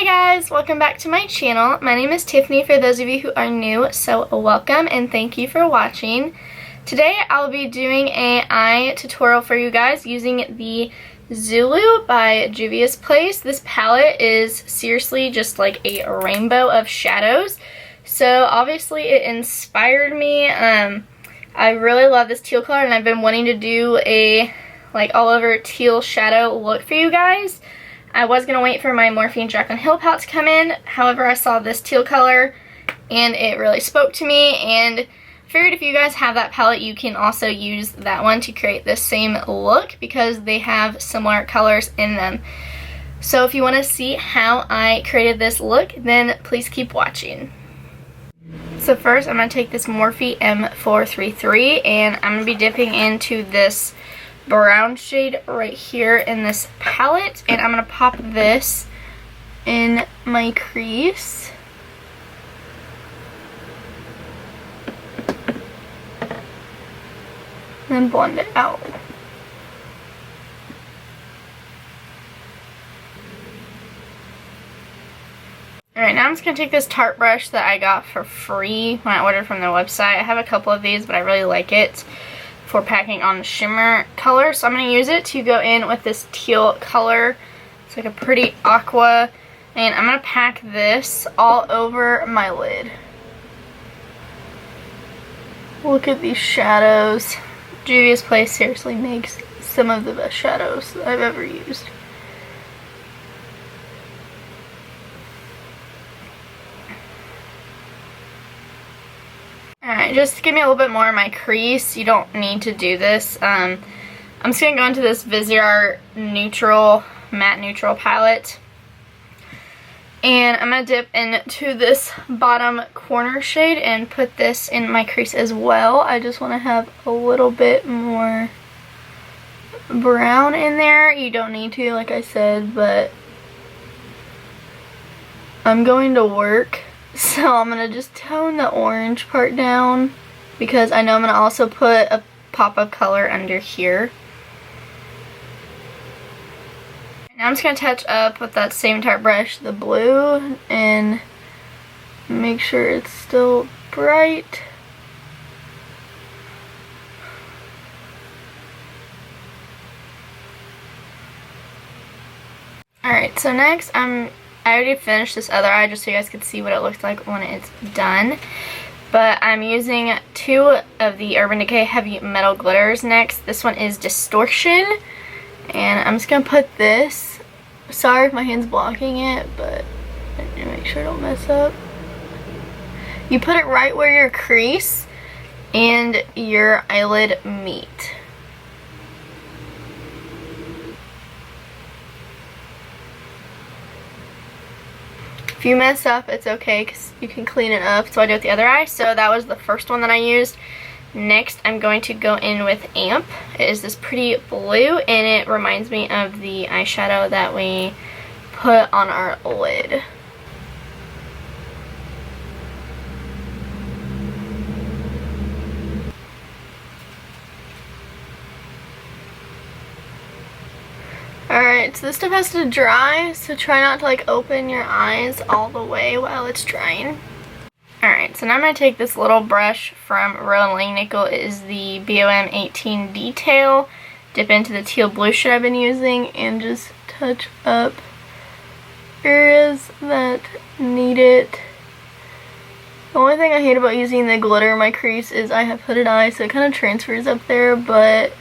guys, welcome back to my channel. My name is Tiffany for those of you who are new, so welcome and thank you for watching. Today I'll be doing an eye tutorial for you guys using the ZULU by Juvia's Place. This palette is seriously just like a rainbow of shadows. So obviously it inspired me. I really love this teal color and I've been wanting to do a like all over teal shadow look for you guys. I was going to wait for my Morphine Jaclyn Hill palette to come in. However, I saw this teal color and it really spoke to me, and figured if you guys have that palette, you can also use that one to create this same look because they have similar colors in them. So if you want to see how I created this look, then please keep watching. So first, I'm going to take this Morphe M433 and I'm going to be dipping into this brown shade right here in this palette, and I'm going to pop this in my crease. And then blend it out. Alright, now I'm just going to take this Tarte brush that I got for free when I ordered from their website. I have a couple of these, but I really like it for packing on shimmer color, so I'm going to use it to go in with this teal color. It's like a pretty aqua, and I'm going to pack this all over my lid. Look at these shadows. Juvia's Place seriously makes some of the best shadows that I've ever used. Alright, just to give me a little bit more of my crease, you don't need to do this. I'm just going to go into this Viseart neutral, matte neutral palette. And I'm going to dip into this bottom corner shade and put this in my crease as well. I just want to have a little bit more brown in there. You don't need to, like I said, but I'm going to work. So I'm going to just tone the orange part down because I know I'm going to also put a pop of color under here. Now I'm just going to touch up with that same Tarte brush, the blue, and make sure it's still bright. Alright, so next I already finished this other eye just so you guys could see what it looks like when it's done. But I'm using two of the Urban Decay Heavy Metal Glitters next. This one is Distortion. And I'm just going to put this. Sorry if my hand's blocking it, but I need to make sure I don't mess up. You put it right where your crease and your eyelid meet. If you mess up, it's okay because you can clean it up. So I do it with the other eye. So that was the first one that I used. Next, I'm going to go in with Amp. It is this pretty blue, and it reminds me of the eyeshadow that we put on our lid. Alright, so this stuff has to dry, so try not to like open your eyes all the way while it's drying. Alright, so now I'm going to take this little brush from Rowan Langnickel. It is the BOM 18 Detail. Dip into the teal blue shade I've been using and just touch up areas that need it. The only thing I hate about using the glitter in my crease is I have hooded eyes, so it kind of transfers up there, but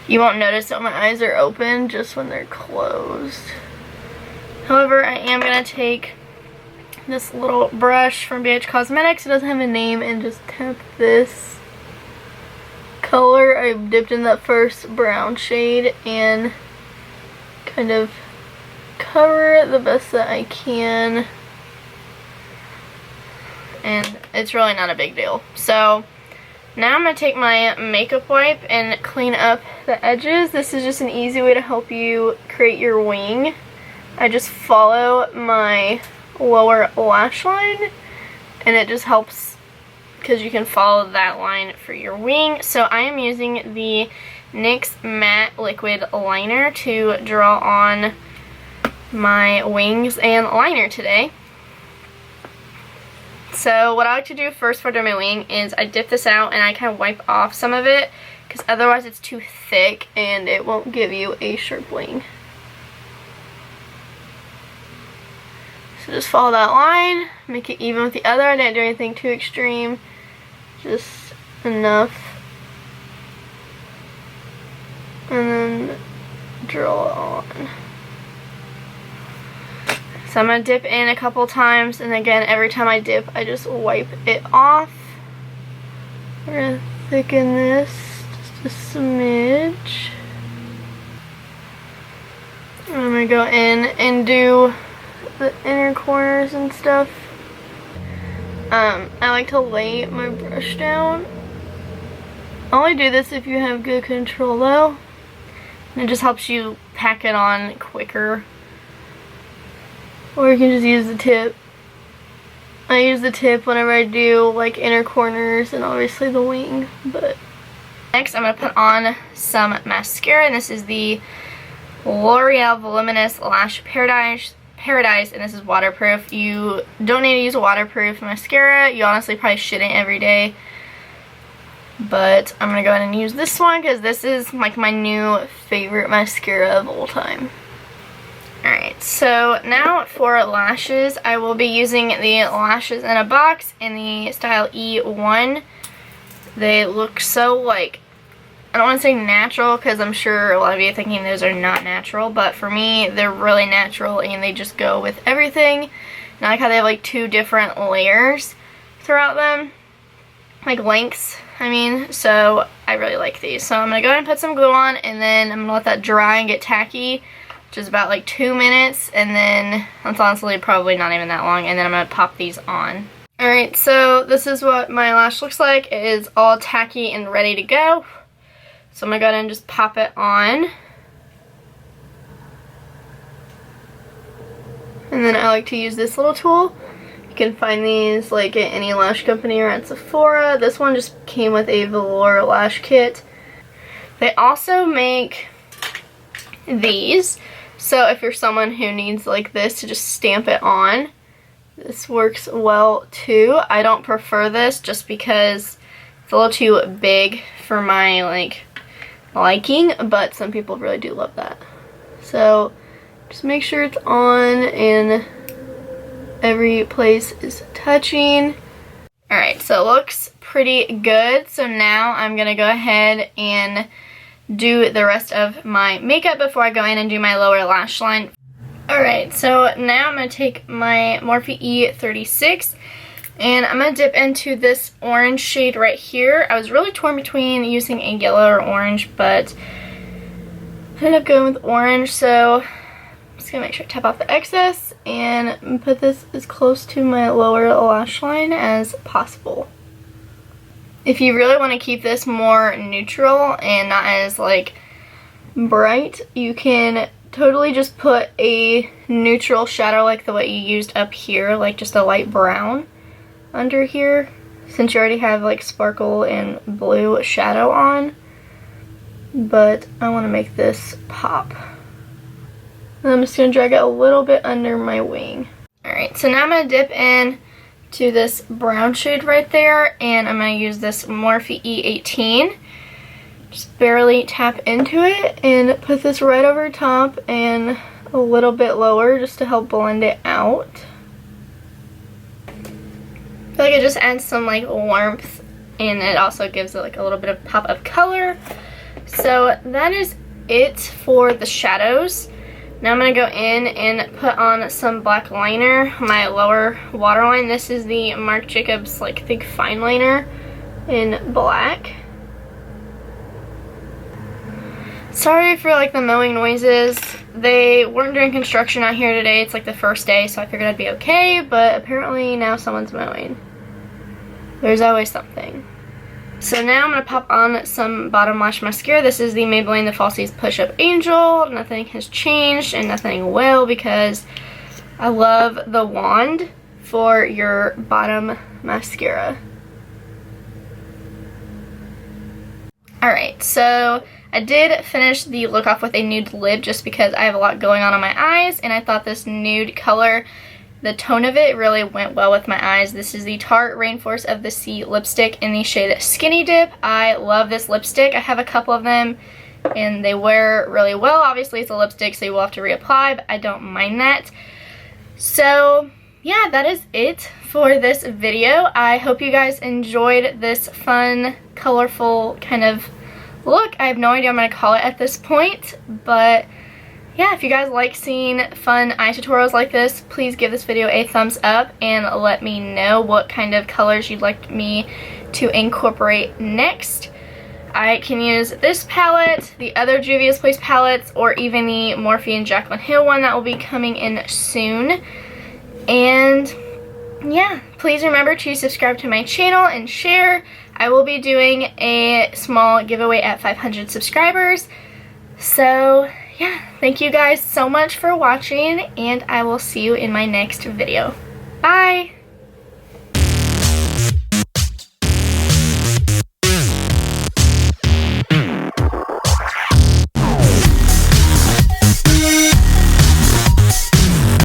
you won't notice that my eyes are open just when they're closed. However, I am going to take this little brush from BH Cosmetics. It doesn't have a name, and just tap this color. I dipped in that first brown shade and kind of cover it the best that I can. And it's really not a big deal. So now I'm going to take my makeup wipe and clean up the edges. This is just an easy way to help you create your wing. I just follow my lower lash line and it just helps because you can follow that line for your wing. So I am using the NYX Matte Liquid Liner to draw on my wings and liner today. So what I like to do first for doing my wing is I dip this out and I kind of wipe off some of it, because otherwise it's too thick and it won't give you a sharp wing. So just follow that line, make it even with the other. I didn't do anything too extreme, just enough. And then drill it on. So I'm going to dip in a couple times, and again, every time I dip, I just wipe it off. We're going to thicken this just a smidge. I'm going to go in and do the inner corners and stuff. I like to lay my brush down. I only do this if you have good control though. And it just helps you pack it on quicker. Or you can just use the tip. I use the tip whenever I do like inner corners and obviously the wing. But next I'm going to put on some mascara, and this is the L'Oreal Voluminous Lash Paradise, and this is waterproof. You don't need to use a waterproof mascara. You honestly probably shouldn't every day. But I'm going to go ahead and use this one because this is like my new favorite mascara of all time. Alright, so now for lashes, I will be using the Lashes in a Box in the style E1. They look so like, I don't want to say natural because I'm sure a lot of you are thinking those are not natural, but for me they're really natural and they just go with everything. And I like how they have like two different layers throughout them, like lengths, I mean, so I really like these. So I'm going to go ahead and put some glue on, and then I'm going to let that dry and get tacky, which is about like 2 minutes, and then that's honestly probably not even that long, and then I'm going to pop these on. Alright, so this is what my lash looks like. It is all tacky and ready to go. So I'm going to go ahead and just pop it on. And then I like to use this little tool. You can find these like at any lash company or at Sephora. This one just came with a velour lash kit. They also make these. So if you're someone who needs like this to just stamp it on, this works well too. I don't prefer this just because it's a little too big for my liking, but some people really do love that. So just make sure it's on and every place is touching. Alright, so it looks pretty good. So now I'm going to go ahead and do the rest of my makeup before I go in and do my lower lash line. Alright, so now I'm going to take my Morphe E36 and I'm going to dip into this orange shade right here. I was really torn between using a yellow or orange, but I ended up going with orange, so I'm just going to make sure I tap off the excess and put this as close to my lower lash line as possible. If you really want to keep this more neutral and not as like bright, you can totally just put a neutral shadow like the way you used up here, like just a light brown under here, since you already have like sparkle and blue shadow on. But I want to make this pop. And I'm just going to drag it a little bit under my wing. Alright, so now I'm going to dip in to this brown shade right there, and I'm going to use this Morphe E18. Just barely tap into it and put this right over top and a little bit lower just to help blend it out. I feel like it just adds some like warmth, and it also gives it like a little bit of pop of color. So that is it for the shadows. Now I'm going to go in and put on some black liner, my lower waterline. This is the Marc Jacobs like thick fine liner in black. Sorry for like the mowing noises. They weren't doing construction out here today. It's like the first day, so I figured I'd be okay, but apparently now someone's mowing. There's always something. So now I'm going to pop on some bottom lash mascara. This is the Maybelline The Falsies Push Up Angel. Nothing has changed and nothing will, because I love the wand for your bottom mascara. Alright, so I did finish the look off with a nude lip just because I have a lot going on my eyes, and I thought this nude color, the tone of it really went well with my eyes. This is the Tarte Rainforest of the Sea lipstick in the shade Skinny Dip. I love this lipstick. I have a couple of them and they wear really well. Obviously it's a lipstick, so you will have to reapply, but I don't mind that. So yeah, that is it for this video. I hope you guys enjoyed this fun, colorful kind of look. I have no idea what I'm going to call it at this point, but yeah, if you guys like seeing fun eye tutorials like this, please give this video a thumbs up and let me know what kind of colors you'd like me to incorporate next. I can use this palette, the other Juvia's Place palettes, or even the Morphe and Jaclyn Hill one that will be coming in soon. And yeah, please remember to subscribe to my channel and share. I will be doing a small giveaway at 500 subscribers. So yeah, thank you guys so much for watching, and I will see you in my next video. Bye!